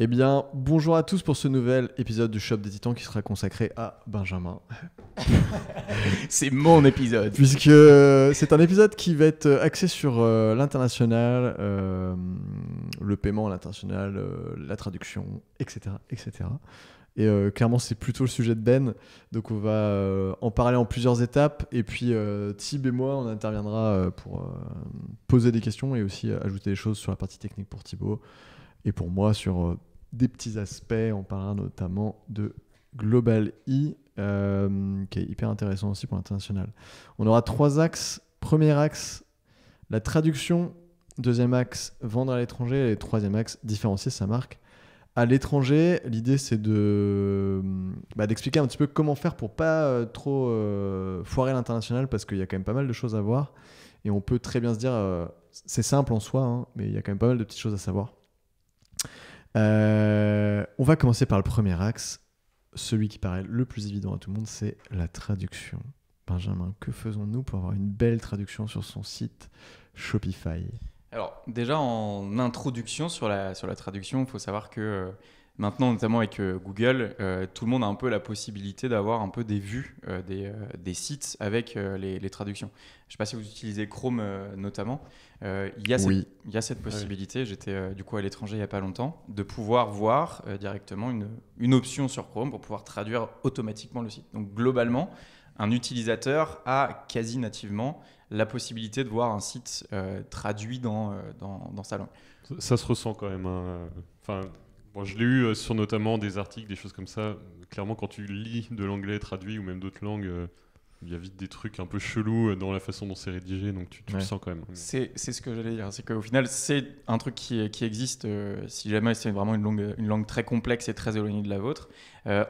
Eh bien, bonjour à tous pour ce nouvel épisode du Shop des Titans qui sera consacré à Benjamin. C'est mon épisode. Puisque c'est un épisode qui va être axé sur l'international, le paiement à l'international, la traduction, etc. etc. Et clairement, c'est plutôt le sujet de Ben. Donc, on va en parler en plusieurs étapes. Et puis, Thib et moi, on interviendra pour poser des questions et aussi ajouter des choses sur la partie technique pour Thibaut. Et pour moi, sur des petits aspects, on parlera notamment de Global E, qui est hyper intéressant aussi pour l'international. On aura 3 axes. Premier axe, la traduction. Deuxième axe, vendre à l'étranger. Et troisième axe, différencier sa marque à l'étranger. L'idée, c'est d'expliquer un petit peu comment faire pour pas trop foirer l'international, parce qu'il y a quand même pas mal de choses à voir. Et on peut très bien se dire, c'est simple en soi, hein, mais il y a quand même pas mal de petites choses à savoir. On va commencer par le premier axe, celui qui paraît le plus évident à tout le monde, c'est la traduction. Benjamin, que faisons-nous pour avoir une belle traduction sur son site Shopify ? Alors déjà en introduction sur la traduction, il faut savoir que maintenant notamment avec Google, tout le monde a un peu la possibilité d'avoir un peu des vues des sites avec les traductions. Je ne sais pas si vous utilisez Chrome notamment. Il y a cette possibilité, j'étais du coup à l'étranger il n'y a pas longtemps, de pouvoir voir directement une option sur Chrome pour pouvoir traduire automatiquement le site. Donc globalement, un utilisateur a quasi nativement la possibilité de voir un site traduit dans sa langue. Ça se ressent quand même. Bon, je l'ai eu sur notamment des articles, des choses comme ça. Clairement, quand tu lis de l'anglais traduit ou même d'autres langues, il y a vite des trucs un peu chelous dans la façon dont c'est rédigé, donc tu le sens quand même. C'est ce que j'allais dire, c'est qu'au final, c'est un truc qui existe si jamais c'est vraiment une langue très complexe et très éloignée de la vôtre.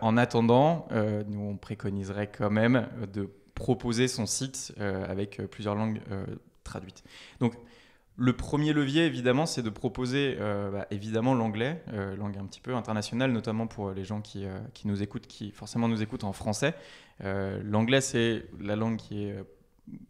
En attendant, nous, on préconiserait quand même de proposer son site avec plusieurs langues traduites. Donc, le premier levier, évidemment, c'est de proposer évidemment l'anglais, langue un petit peu internationale, notamment pour les gens qui nous écoutent, qui forcément nous écoutent en français. L'anglais, c'est la langue qui est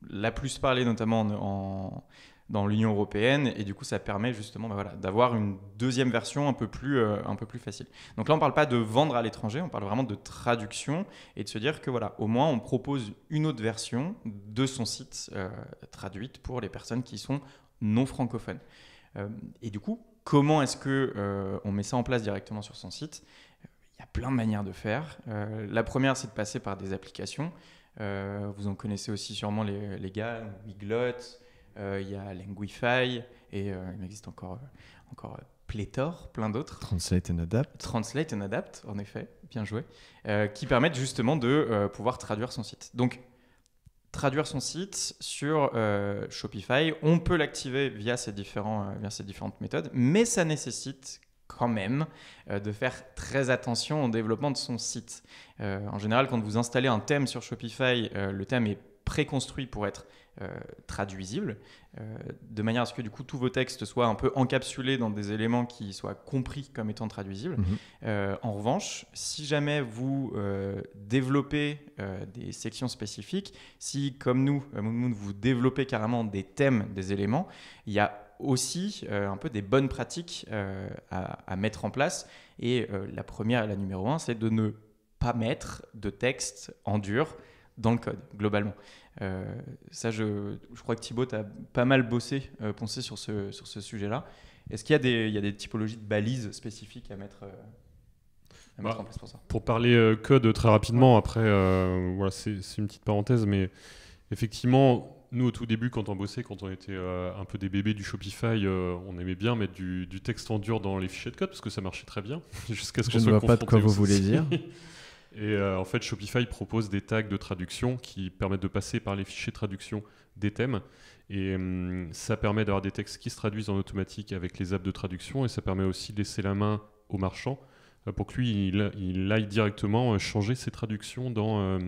la plus parlée, notamment dans l'Union européenne, et du coup, ça permet justement d'avoir une deuxième version un peu plus facile. Donc là, on ne parle pas de vendre à l'étranger, on parle vraiment de traduction, et de se dire que au moins, on propose une autre version de son site traduite pour les personnes qui sont non francophones. Et du coup, comment est-ce qu'on met ça en place directement sur son site ? Il y a plein de manières de faire. La première, c'est de passer par des applications. Vous en connaissez aussi sûrement les gars, Weglot, il y a Linguify, et il existe encore pléthore, plein d'autres. Translate and Adapt. Translate and Adapt, en effet, bien joué, qui permettent justement de pouvoir traduire son site. Donc, traduire son site sur Shopify, on peut l'activer via ces différentes méthodes, mais ça nécessite quand même de faire très attention au développement de son site. En général, quand vous installez un thème sur Shopify, le thème est préconstruit pour être traduisible, de manière à ce que du coup tous vos textes soient un peu encapsulés dans des éléments qui soient compris comme étant traduisibles. En revanche, si jamais vous développez des sections spécifiques, si comme nous, vous développez carrément des thèmes, des éléments, il y a aussi un peu des bonnes pratiques à mettre en place. Et la première et la numéro 1, c'est de ne pas mettre de texte en dur dans le code, globalement. Ça, je crois que Thibaut a pas mal poncé sur ce sujet-là. Est-ce qu'il y a des typologies de balises spécifiques à mettre en place pour ça ? Pour parler code très rapidement, après, c'est une petite parenthèse, mais effectivement, nous, au tout début, quand on était un peu des bébés du Shopify, on aimait bien mettre du texte en dur dans les fichiers de code, parce que ça marchait très bien, jusqu'à ce qu'on Je soit ne vois pas de quoi vous confronté voulez dire. Et en fait, Shopify propose des tags de traduction qui permettent de passer par les fichiers de traduction des thèmes. Et ça permet d'avoir des textes qui se traduisent en automatique avec les apps de traduction. Et ça permet aussi de laisser la main au marchand pour que lui, il aille directement changer ses traductions dans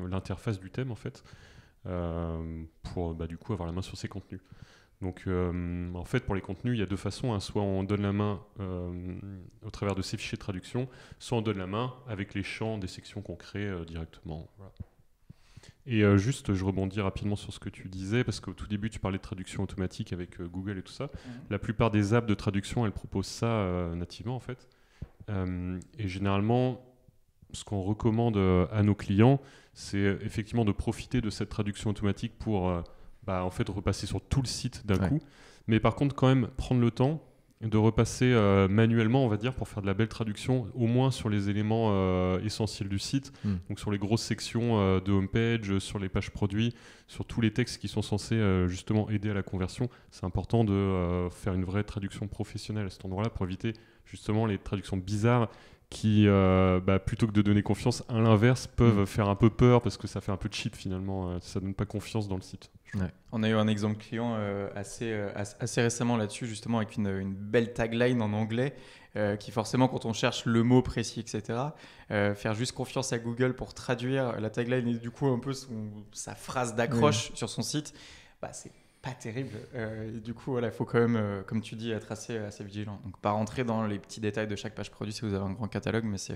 l'interface du thème, en fait, pour du coup avoir la main sur ses contenus. Donc en fait, pour les contenus, il y a 2 façons, hein. Soit on donne la main au travers de ces fichiers de traduction, soit on donne la main avec les champs des sections qu'on crée directement. Voilà. Et juste, je rebondis rapidement sur ce que tu disais, parce qu'au tout début, tu parlais de traduction automatique avec Google et tout ça. La plupart des apps de traduction, elles proposent ça nativement, en fait. Et généralement, ce qu'on recommande à nos clients, c'est effectivement de profiter de cette traduction automatique pour en fait, repasser sur tout le site d'un coup. Mais par contre, quand même, prendre le temps de repasser manuellement, on va dire, pour faire de la belle traduction, au moins sur les éléments essentiels du site, donc sur les grosses sections de homepage, sur les pages produits, sur tous les textes qui sont censés justement aider à la conversion. C'est important de faire une vraie traduction professionnelle à cet endroit-là pour éviter justement les traductions bizarres qui, plutôt que de donner confiance, à l'inverse, peuvent faire un peu peur parce que ça fait un peu cheap finalement, ça donne pas confiance dans le site. On a eu un exemple client assez récemment là-dessus, justement avec une belle tagline en anglais qui forcément, quand on cherche le mot précis, etc., faire juste confiance à Google pour traduire la tagline et du coup un peu sa phrase d'accroche sur son site, c'est pas terrible. Et du coup, il faut quand même, comme tu dis, être assez vigilant. Donc, pas rentrer dans les petits détails de chaque page produit si vous avez un grand catalogue, mais c'est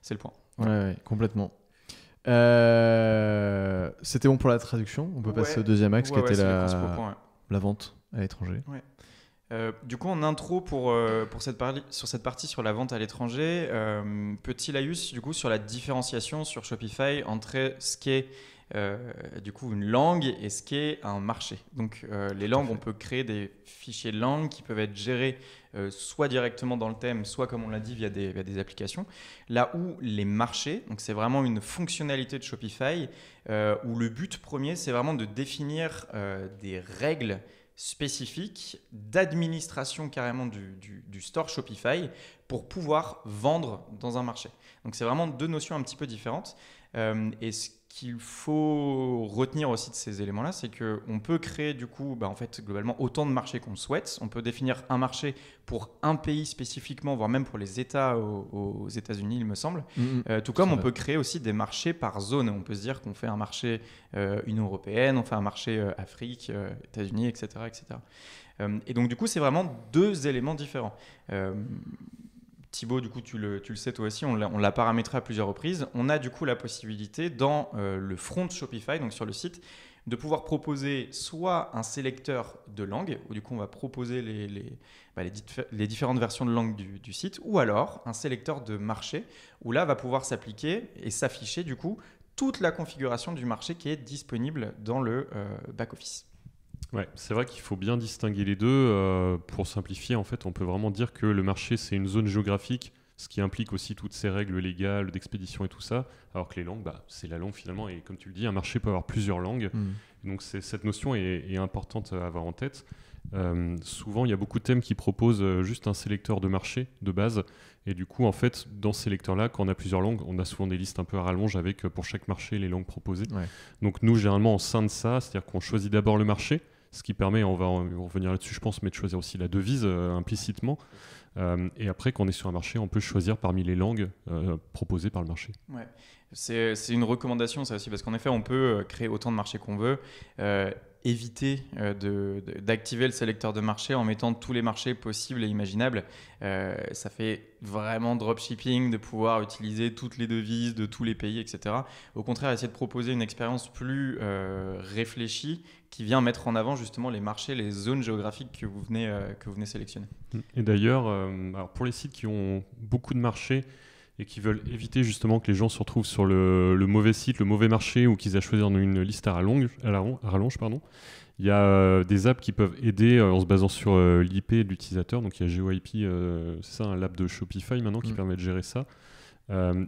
le point. Ouais, complètement. C'était bon pour la traduction. On peut passer au deuxième axe qui était la vente à l'étranger. Du coup, en intro sur cette partie sur la vente à l'étranger, petit laïus du coup sur la différenciation sur Shopify entre ce qui est du coup une langue et ce qui est un marché. Donc les langues, on peut créer des fichiers de langue qui peuvent être gérés soit directement dans le thème, soit comme on l'a dit via des applications. Là où les marchés, donc c'est vraiment une fonctionnalité de Shopify où le but premier c'est vraiment de définir des règles spécifiques d'administration carrément du store Shopify pour pouvoir vendre dans un marché. Donc c'est vraiment deux notions un petit peu différentes. Et ce qu'il faut retenir aussi de ces éléments-là, c'est qu'on peut créer du coup, en fait, globalement autant de marchés qu'on le souhaite. On peut définir un marché pour un pays spécifiquement, voire même pour les États aux États-Unis, il me semble. Tout comme on peut créer aussi des marchés par zone. On peut se dire qu'on fait un marché Union européenne, on fait un marché Afrique, États-Unis, etc., etc. Et donc du coup, c'est vraiment deux éléments différents. Thibaut, du coup, tu le sais toi aussi, on l'a paramétré à plusieurs reprises. On a du coup la possibilité dans le front Shopify, donc sur le site, de pouvoir proposer soit un sélecteur de langue, où du coup on va proposer les différentes versions de langue du site, ou alors un sélecteur de marché, où là va pouvoir s'appliquer et s'afficher du coup toute la configuration du marché qui est disponible dans le back-office. Ouais, c'est vrai qu'il faut bien distinguer les deux. Pour simplifier, en fait, on peut vraiment dire que le marché, c'est une zone géographique, ce qui implique aussi toutes ces règles légales d'expédition et tout ça, alors que les langues, c'est la langue finalement, et comme tu le dis, un marché peut avoir plusieurs langues. Donc cette notion est importante à avoir en tête. Souvent, il y a beaucoup de thèmes qui proposent juste un sélecteur de marché de base, et du coup, en fait, dans ce sélecteur-là, quand on a plusieurs langues, on a souvent des listes un peu à rallonge avec, pour chaque marché, les langues proposées. Donc nous, généralement, on scinde ça, c'est-à-dire qu'on choisit d'abord le marché, ce qui permet, on va revenir là-dessus je pense, mais de choisir aussi la devise implicitement. Et après, quand on est sur un marché, on peut choisir parmi les langues proposées par le marché. Ouais. C'est une recommandation ça aussi, parce qu'en effet, on peut créer autant de marchés qu'on veut, éviter d'activer le sélecteur de marché en mettant tous les marchés possibles et imaginables. Ça fait vraiment dropshipping de pouvoir utiliser toutes les devises de tous les pays, etc. Au contraire, essayer de proposer une expérience plus réfléchie qui vient mettre en avant justement les marchés, les zones géographiques que vous venez sélectionner. Et d'ailleurs, pour les sites qui ont beaucoup de marchés et qui veulent éviter justement que les gens se retrouvent sur le mauvais site, le mauvais marché, ou qu'ils aient choisi dans une liste à rallonge, il y a des apps qui peuvent aider en se basant sur l'IP de l'utilisateur. Donc il y a GeoIP, c'est ça, un lab de Shopify maintenant qui permet de gérer ça.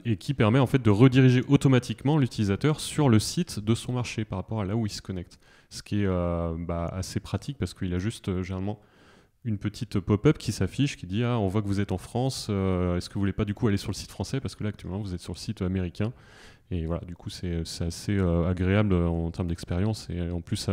Et qui permet en fait de rediriger automatiquement l'utilisateur sur le site de son marché par rapport à là où il se connecte. Ce qui est assez pratique parce qu'il a juste généralement une petite pop-up qui s'affiche qui dit on voit que vous êtes en France, est-ce que vous voulez pas du coup aller sur le site français parce que là actuellement vous êtes sur le site américain. Et voilà, du coup c'est assez agréable en termes d'expérience, et en plus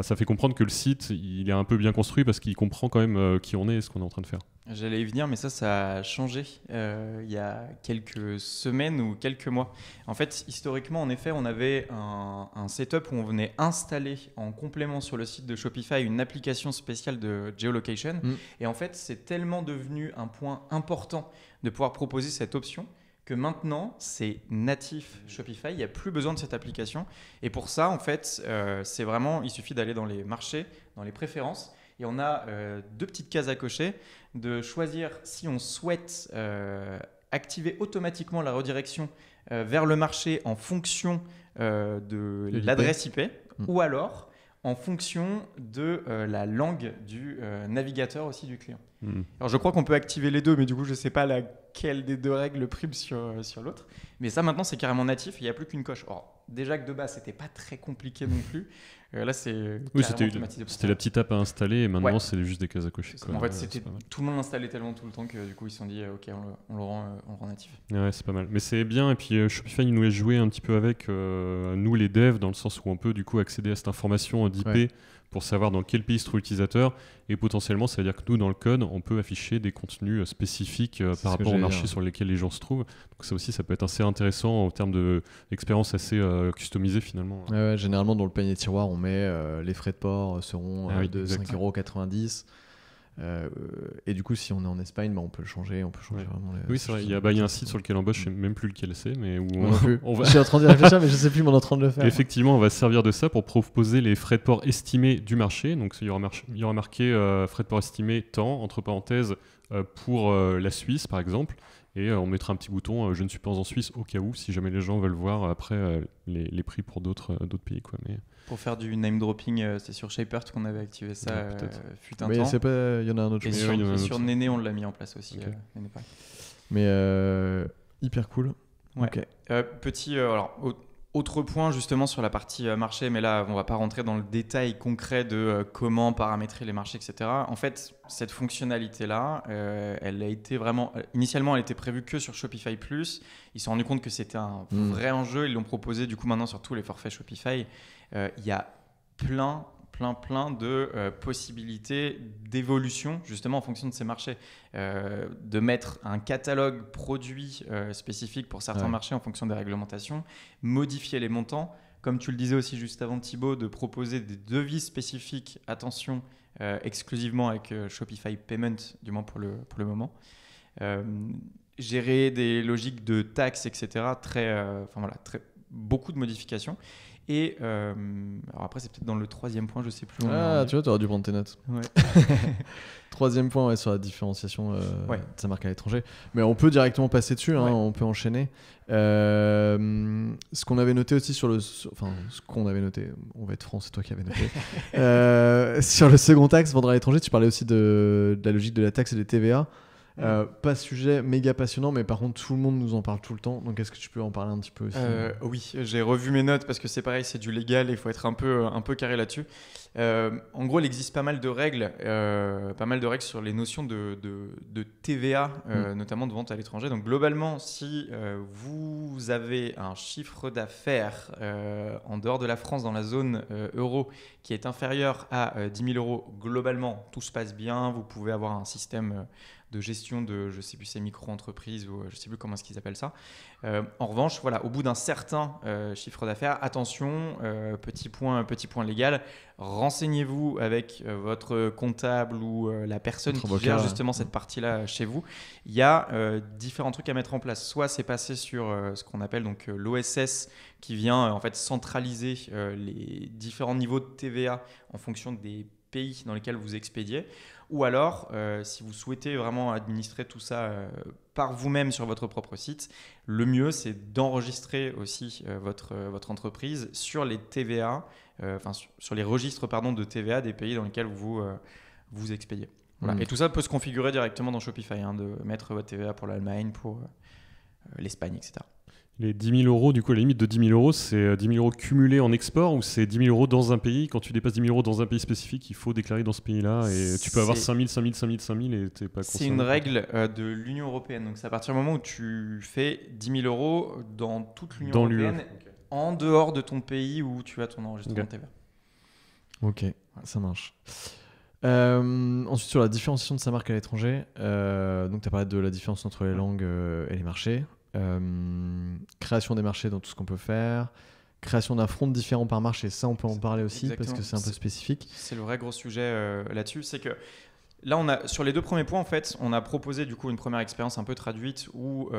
ça fait comprendre que le site il est un peu bien construit parce qu'il comprend quand même qui on est et ce qu'on est en train de faire. J'allais y venir, mais ça a changé il y a quelques semaines ou quelques mois. En fait, historiquement, en effet, on avait un setup où on venait installer en complément sur le site de Shopify une application spéciale de geolocation. Et en fait, c'est tellement devenu un point important de pouvoir proposer cette option que maintenant, c'est natif Shopify, il n'y a plus besoin de cette application. Et pour ça, en fait, c'est vraiment, il suffit d'aller dans les marchés, dans les préférences, Et on a 2 petites cases à cocher, de choisir si on souhaite activer automatiquement la redirection vers le marché en fonction de l'adresse IP, ou alors en fonction de la langue du navigateur aussi du client. Alors je crois qu'on peut activer les deux, mais du coup je ne sais pas laquelle des deux règles prime sur l'autre. Mais ça maintenant c'est carrément natif, il n'y a plus qu'une coche. Alors déjà que de base c'était pas très compliqué non plus. Là c'est c'était la petite app à installer et maintenant c'est juste des cases à cocher. En fait tout le monde l'installait tellement tout le temps que du coup ils se sont dit ok on le rend natif. Ouais, c'est pas mal. Mais c'est bien, et puis Shopify nous laisse jouer un petit peu avec nous les devs, dans le sens où on peut du coup accéder à cette information d'IP pour savoir dans quel pays se trouve l'utilisateur, et potentiellement ça veut dire que nous dans le code on peut afficher des contenus spécifiques par rapport au marché sur lesquels les gens se trouvent. Donc ça aussi ça peut être assez intéressant en termes d'expérience assez customisée finalement. Ouais, généralement dans le panier tiroir on met les frais de port seront de 5,90 €. Et du coup si on est en Espagne on peut le changer, vraiment oui c'est vrai, il y a un site sur lequel on bosse, je sais même plus lequel c'est, mais où je suis en train de réfléchir mais je sais plus, mais on est en train de le faire. Effectivement on va se servir de ça pour proposer les frais de port estimés du marché. Donc il y aura marqué frais de port estimés tant entre parenthèses pour la Suisse par exemple, et on mettra un petit bouton je ne suis pas en Suisse au cas où, si jamais les gens veulent voir après les prix pour d'autres pays quoi. Mais pour faire du name dropping, c'est sur Shapert qu'on avait activé ça fut un temps. Mais il y en a un autre. Et sur Néné, on l'a mis en place aussi. Mais hyper cool. Ouais. Okay. Autre point justement sur la partie marché, mais là on va pas rentrer dans le détail concret de comment paramétrer les marchés, etc. En fait, cette fonctionnalité-là, initialement elle était prévue que sur Shopify Plus. Ils se sont rendus compte que c'était un vrai enjeu, ils l'ont proposé du coup maintenant sur tous les forfaits Shopify. Il y a plein de possibilités d'évolution justement en fonction de ces marchés, de mettre un catalogue produit spécifique pour certains marchés en fonction des réglementations, modifier les montants, comme tu le disais aussi juste avant Thibaut, de proposer des devises spécifiques, attention, exclusivement avec Shopify Payment, du moins pour le moment, gérer des logiques de taxes, etc. Beaucoup de modifications. Et alors après, c'est peut-être dans le 3e point, je sais plus. Tu vois, tu aurais dû prendre tes notes. Ouais. 3e point sur la différenciation de sa marque à l'étranger. Mais on peut directement passer dessus, on peut enchaîner. Ce qu'on avait noté aussi ce qu'on avait noté, on va être franc, c'est toi qui avais noté. Sur le second axe, vendre à l'étranger, tu parlais aussi de la logique de la taxe et des TVA. Pas sujet méga passionnant, mais par contre tout le monde nous en parle tout le temps, donc est-ce que tu peux en parler un petit peu aussi? Oui, j'ai revu mes notes parce que c'est pareil, c'est du légal et il faut être un peu carré là-dessus. En gros, il existe pas mal de règles sur les notions de TVA, notamment de vente à l'étranger. Donc globalement, si vous avez un chiffre d'affaires en dehors de la France, dans la zone euro, qui est inférieur à 10 000 €, globalement, tout se passe bien, vous pouvez avoir un système de gestion de, je sais plus, ces micro-entreprises ou je sais plus comment est-ce qu'ils appellent ça. En revanche, voilà, au bout d'un certain chiffre d'affaires, attention, petit point légal, renseignez-vous avec votre comptable ou la personne qui gère justement cette partie-là chez vous. Il y a différents trucs à mettre en place. Soit c'est passé sur ce qu'on appelle donc l'OSS, qui vient en fait centraliser les différents niveaux de TVA en fonction des pays dans lesquels vous expédiez. Ou alors, si vous souhaitez vraiment administrer tout ça par vous-même sur votre propre site, le mieux, c'est d'enregistrer aussi votre entreprise sur les TVA, sur les registres de TVA des pays dans lesquels vous expédiez. Voilà. Et tout ça peut se configurer directement dans Shopify, de mettre votre TVA pour l'Allemagne, pour l'Espagne, etc. Les 10 000 €, du coup, la limite de 10 000 €, c'est 10 000 € cumulés en export, ou c'est 10 000 € dans un pays? Quand tu dépasses 10 000 € dans un pays spécifique, il faut déclarer dans ce pays-là, et tu peux avoir 5 000, 5 000, 5 000, 5 000 et t'es pas concerné. C'est une règle de l'Union européenne, donc c'est à partir du moment où tu fais 10 000 € dans toute l'Union européenne, en dehors de ton pays où tu as ton enregistrement TVA. Ok, ça marche. Ensuite, sur la différenciation de sa marque à l'étranger, donc tu as parlé de la différence entre les langues et les marchés. Création des marchés dans tout ce qu'on peut faire, création d'un front différent par marché, ça on peut en parler aussi. Exactement. Parce que c'est un peu spécifique. C'est le vrai gros sujet là-dessus, c'est que Là, sur les 2 premiers points, en fait, on a proposé du coup une première expérience un peu traduite où,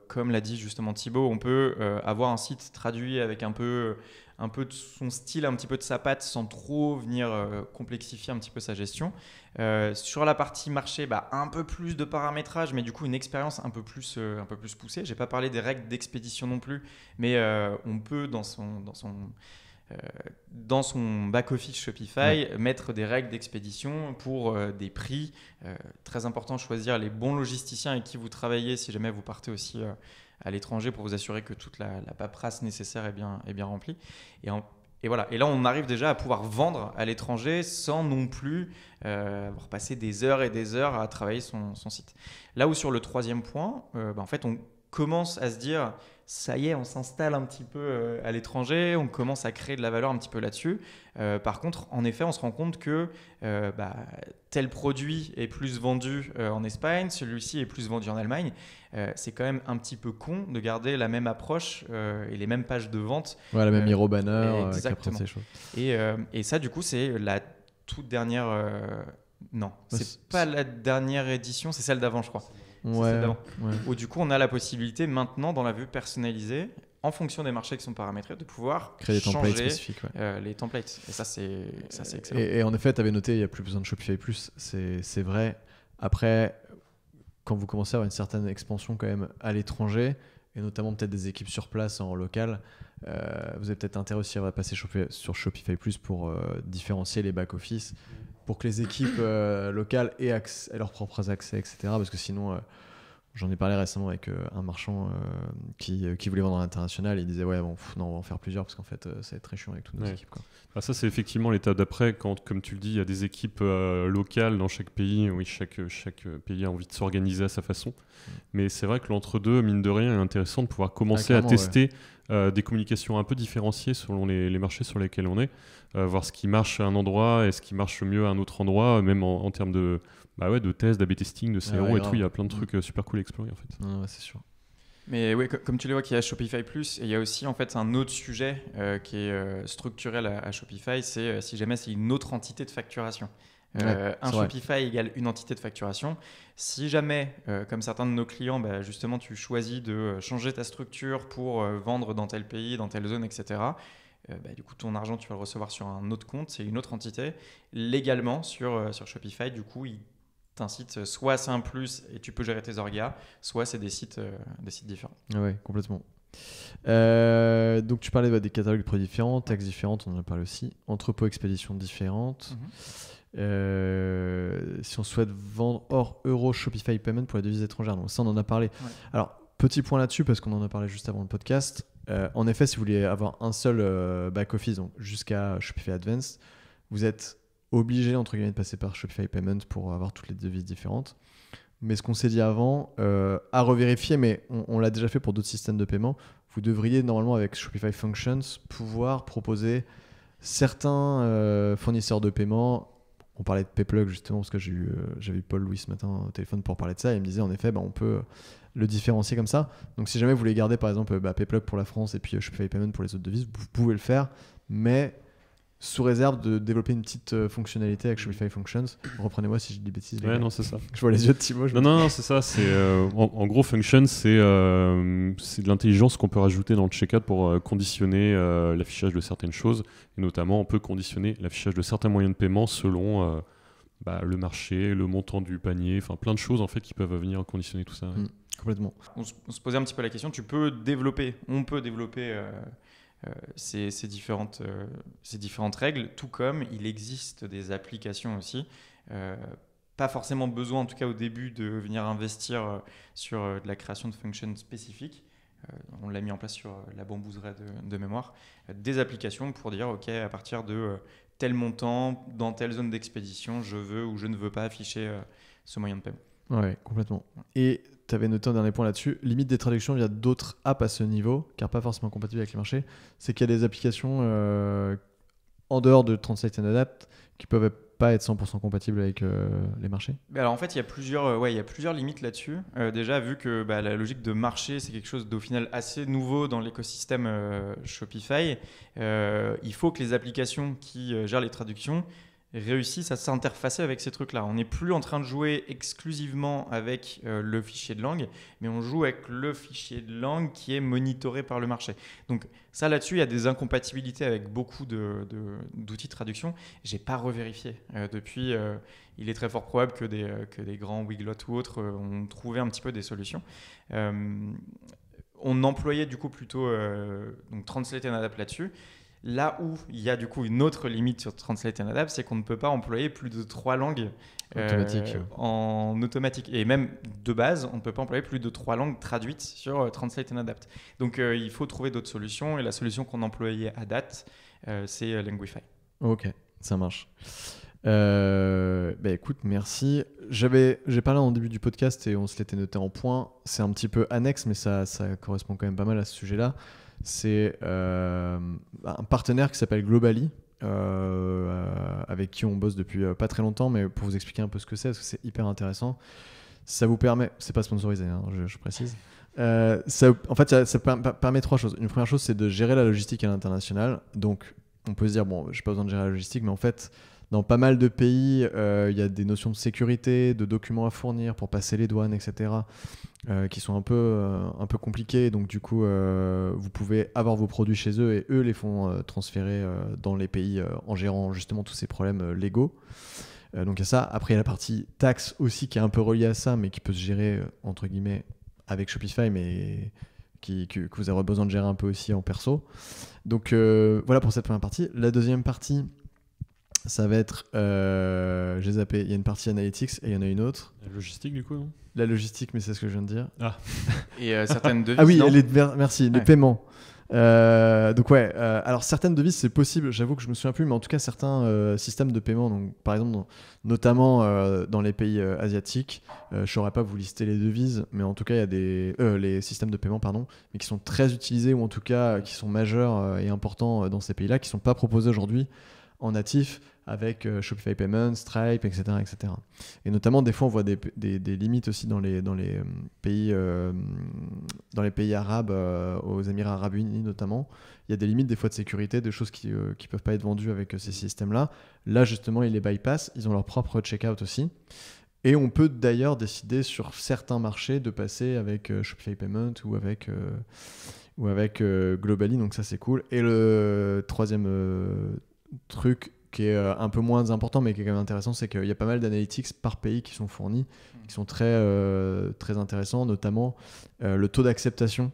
comme l'a dit justement Thibaut, on peut avoir un site traduit avec un peu de son style, un petit peu de sa patte, sans trop venir complexifier un petit peu sa gestion. Sur la partie marché, un peu plus de paramétrage, mais du coup une expérience un peu plus poussée. J'ai pas parlé des règles d'expédition non plus, mais on peut dans son back-office Shopify, mettre des règles d'expédition pour des prix. Très important, choisir les bons logisticiens avec qui vous travaillez si jamais vous partez aussi à l'étranger pour vous assurer que toute la paperasse nécessaire est bien remplie. Et voilà. Et là, on arrive déjà à pouvoir vendre à l'étranger sans non plus avoir passé des heures et des heures à travailler son site. Là où sur le 3e point, en fait, on commence à se dire ça y est, on s'installe un petit peu à l'étranger, on commence à créer de la valeur un petit peu là-dessus. Par contre, en effet, on se rend compte que tel produit est plus vendu en Espagne, celui-ci est plus vendu en Allemagne. C'est quand même un petit peu con de garder la même approche et les mêmes pages de vente. Ouais, la même hero banner. Exactement. Ces choses. Et ça, du coup, c'est la toute dernière... non, c'est pas la dernière édition, c'est celle d'avant, je crois. Ouais. Où du coup, on a la possibilité maintenant, dans la vue personnalisée, en fonction des marchés qui sont paramétrés, de pouvoir créer des templates changer spécifiques. les templates. Et ça, c'est excellent. Et en effet, tu avais noté, il n'y a plus besoin de Shopify Plus. C'est vrai. Après, quand vous commencez à avoir une certaine expansion quand même à l'étranger, et notamment peut-être des équipes sur place en local, vous avez peut-être intérêt aussi à passer sur Shopify Plus pour différencier les back-office, pour que les équipes locales aient leurs propres accès, etc. Parce que sinon, j'en ai parlé récemment avec un marchand qui voulait vendre à l'international. Et il disait, non, on va en faire plusieurs parce qu'en fait, ça va être très chiant avec toutes nos équipes. Quoi. Ça, c'est effectivement l'étape d'après, quand, comme tu le dis, il y a des équipes locales dans chaque pays. Oui, chaque pays a envie de s'organiser à sa façon. Mais c'est vrai que l'entre-deux, mine de rien, est intéressant de pouvoir commencer à tester des communications un peu différenciées selon les marchés sur lesquels on est. Voir ce qui marche à un endroit et ce qui marche mieux à un autre endroit, même en termes de tests, d'A/B testing, de CRO et tout. Il y a plein de trucs super cool à explorer en fait. C'est sûr. Mais oui, comme tu le vois, qu'il y a Shopify Plus, et il y a aussi en fait un autre sujet qui est structurel à Shopify, c'est si jamais c'est une autre entité de facturation. Un Shopify égale une entité de facturation. Si jamais, comme certains de nos clients, justement, tu choisis de changer ta structure pour vendre dans tel pays, dans telle zone, etc., du coup, ton argent, tu vas le recevoir sur un autre compte, c'est une autre entité. Légalement, sur Shopify, du coup, il t'incite, soit c'est un plus et tu peux gérer tes orgas, soit c'est des sites différents. Ouais, complètement. Donc tu parlais des catalogues de produits différents, taxes différentes, on en a parlé aussi, entrepôts, expéditions différentes. Si on souhaite vendre hors euro, Shopify Payment pour les devises étrangères, donc ça on en a parlé. Alors petit point là-dessus parce qu'on en a parlé juste avant le podcast. En effet, si vous voulez avoir un seul back-office, donc jusqu'à Shopify Advanced, vous êtes obligé entre guillemets de passer par Shopify Payment pour avoir toutes les devises différentes. Mais ce qu'on s'est dit avant, à revérifier, mais on l'a déjà fait pour d'autres systèmes de paiement, vous devriez normalement avec Shopify Functions pouvoir proposer certains fournisseurs de paiement. On parlait de Payplug justement parce que j'avais eu Paul Louis ce matin au téléphone pour parler de ça et il me disait en effet on peut le différencier comme ça. Donc si jamais vous voulez garder par exemple Payplug pour la France et puis Shopify Payment pour les autres devises, vous pouvez le faire, mais sous réserve de développer une petite fonctionnalité avec Shopify Functions. Reprenez-moi si je dis bêtises. Ouais, non, c'est ça. Je vois les yeux de Thibaut. Non, c'est ça. C'est, en gros, Functions, c'est de l'intelligence qu'on peut rajouter dans le checkout pour conditionner l'affichage de certaines choses. Et notamment, on peut conditionner l'affichage de certains moyens de paiement selon le marché, le montant du panier, enfin plein de choses en fait qui peuvent venir conditionner tout ça. Ouais. Complètement. On se posait un petit peu la question. On peut développer ces différentes règles, tout comme il existe des applications aussi. Pas forcément besoin, en tout cas au début, de venir investir sur de la création de fonctions spécifiques. On l'a mis en place sur la bamboozeraie de mémoire. Des applications pour dire, OK, à partir de tel montant, dans telle zone d'expédition, je veux ou je ne veux pas afficher ce moyen de paiement. Ouais, complètement. Et tu avais noté un dernier point là-dessus, limite des traductions via d'autres apps à ce niveau, car pas forcément compatibles avec les marchés, c'est qu'il y a des applications en dehors de Translate and Adapt qui peuvent pas être 100% compatibles avec les marchés. Alors en fait, il y a plusieurs limites là-dessus. Déjà, vu que la logique de marché, c'est quelque chose d'au final assez nouveau dans l'écosystème Shopify, il faut que les applications qui gèrent les traductions réussissent à s'interfacer avec ces trucs-là. On n'est plus en train de jouer exclusivement avec le fichier de langue, mais on joue avec le fichier de langue qui est monitoré par le marché. Donc ça, là-dessus, il y a des incompatibilités avec beaucoup d'outils de traduction. Je n'ai pas revérifié. Depuis, il est très fort probable que des grands Weglot ou autres ont trouvé un petit peu des solutions. On employait du coup plutôt donc Translate and Adapt là-dessus. Là où il y a du coup une autre limite sur Translate and Adapt, c'est qu'on ne peut pas employer plus de 3 langues en automatique. Et même de base, on ne peut pas employer plus de 3 langues traduites sur Translate and Adapt. Donc il faut trouver d'autres solutions. Et la solution qu'on employait à date, c'est Linguify. Ok, ça marche. Écoute, merci. J'ai parlé en début du podcast et on se l'était noté en point. C'est un petit peu annexe, mais ça correspond quand même pas mal à ce sujet-là. C'est un partenaire qui s'appelle Globally, avec qui on bosse depuis pas très longtemps, mais pour vous expliquer un peu ce que c'est, parce que c'est hyper intéressant. Ça vous permet, c'est pas sponsorisé, hein, je précise. Ça permet 3 choses. Une première chose, c'est de gérer la logistique à l'international. Donc, on peut se dire, bon, j'ai pas besoin de gérer la logistique, mais en fait, dans pas mal de pays, il y a des notions de sécurité, de documents à fournir pour passer les douanes, etc., qui sont un peu compliquées. Donc du coup, vous pouvez avoir vos produits chez eux et eux les font transférer dans les pays en gérant justement tous ces problèmes légaux. Donc il y a ça. Après, il y a la partie taxe aussi qui est un peu reliée à ça, mais qui peut se gérer entre guillemets avec Shopify, mais que vous aurez besoin de gérer un peu aussi en perso. Donc voilà pour cette première partie. La deuxième partie, ça va être, j'ai zappé, il y a une partie analytics et il y en a une autre. La logistique du coup, non ? La logistique, mais c'est ce que je viens de dire. Ah. Et certaines devises, ah oui, non merci, les paiements. Donc ouais, alors certaines devises c'est possible, j'avoue que je me souviens plus, mais en tout cas certains systèmes de paiement, donc par exemple notamment dans les pays asiatiques, je saurais pas vous lister les devises, mais en tout cas il y a les systèmes de paiement mais qui sont très utilisés ou en tout cas qui sont majeurs et importants dans ces pays-là, qui sont pas proposés aujourd'hui en natif avec Shopify Payments, Stripe, etc., etc. Et notamment, des fois, on voit des limites aussi dans les pays arabes, aux Émirats Arabes Unis notamment. Il y a des limites des fois de sécurité, des choses qui peuvent pas être vendues avec ces systèmes-là. Là, justement, ils les bypassent. Ils ont leur propre checkout aussi. Et on peut d'ailleurs décider sur certains marchés de passer avec Shopify Payments ou avec Globally. Donc ça, c'est cool. Et le troisième truc qui est un peu moins important mais qui est quand même intéressant, c'est qu'il y a pas mal d'analytics par pays qui sont fournis, qui sont très intéressants, notamment le taux d'acceptation.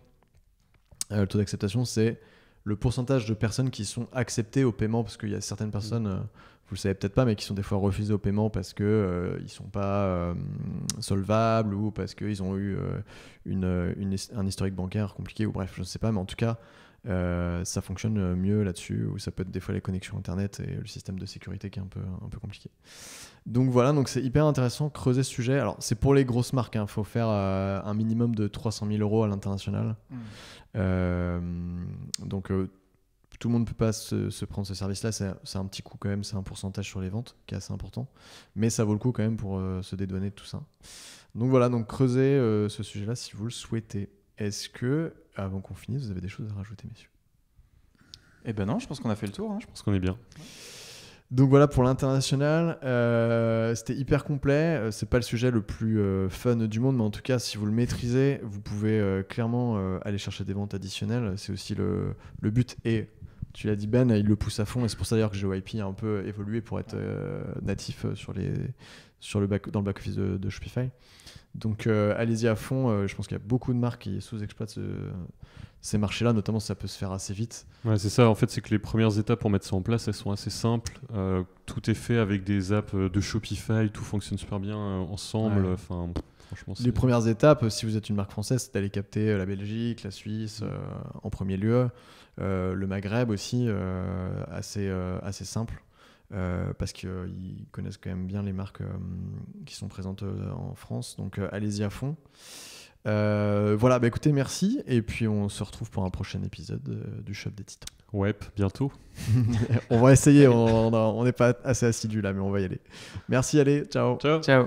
Le taux d'acceptation, c'est le pourcentage de personnes qui sont acceptées au paiement, parce qu'il y a certaines personnes, vous le savez peut-être pas, mais qui sont des fois refusées au paiement parce qu'ils ne sont pas solvables ou parce qu'ils ont eu un historique bancaire compliqué, ou bref, je ne sais pas, mais en tout cas, ça fonctionne mieux là-dessus, ou ça peut être des fois les connexions internet et le système de sécurité qui est un peu compliqué. Donc voilà, donc c'est hyper intéressant, creuser ce sujet. Alors c'est pour les grosses marques, il faut faire un minimum de 300 000 € à l'international. Donc tout le monde ne peut pas se prendre ce service-là, c'est un petit coût quand même, c'est un pourcentage sur les ventes qui est assez important, mais ça vaut le coup quand même pour se dédouaner de tout ça. Donc voilà, donc creusez ce sujet-là si vous le souhaitez. Est-ce que, avant qu'on finisse, vous avez des choses à rajouter, messieurs ? Eh ben non, je pense qu'on a fait le tour. Je pense qu'on est bien. Donc voilà pour l'international, c'était hyper complet, c'est pas le sujet le plus fun du monde, mais en tout cas si vous le maîtrisez, vous pouvez clairement aller chercher des ventes additionnelles, c'est aussi le but, et tu l'as dit Ben, il le pousse à fond, et c'est pour ça d'ailleurs que GeoIP a un peu évolué pour être natif dans le back-office de Shopify. Donc allez-y à fond, je pense qu'il y a beaucoup de marques qui sous-exploitent ces marchés-là, notamment ça peut se faire assez vite. Ouais, c'est ça, en fait c'est que les premières étapes pour mettre ça en place, elles sont assez simples, tout est fait avec des apps de Shopify, tout fonctionne super bien ensemble, enfin franchement les premières étapes, si vous êtes une marque française, c'est d'aller capter la Belgique, la Suisse en premier lieu, le Maghreb aussi, assez simple. Parce qu'ils connaissent quand même bien les marques qui sont présentes en France, donc allez-y à fond. Voilà, écoutez, merci, et puis on se retrouve pour un prochain épisode du Shop des Titans. Ouais, bientôt. On va essayer, on n'est pas assez assidus là, mais on va y aller. Merci, allez, ciao. Ciao.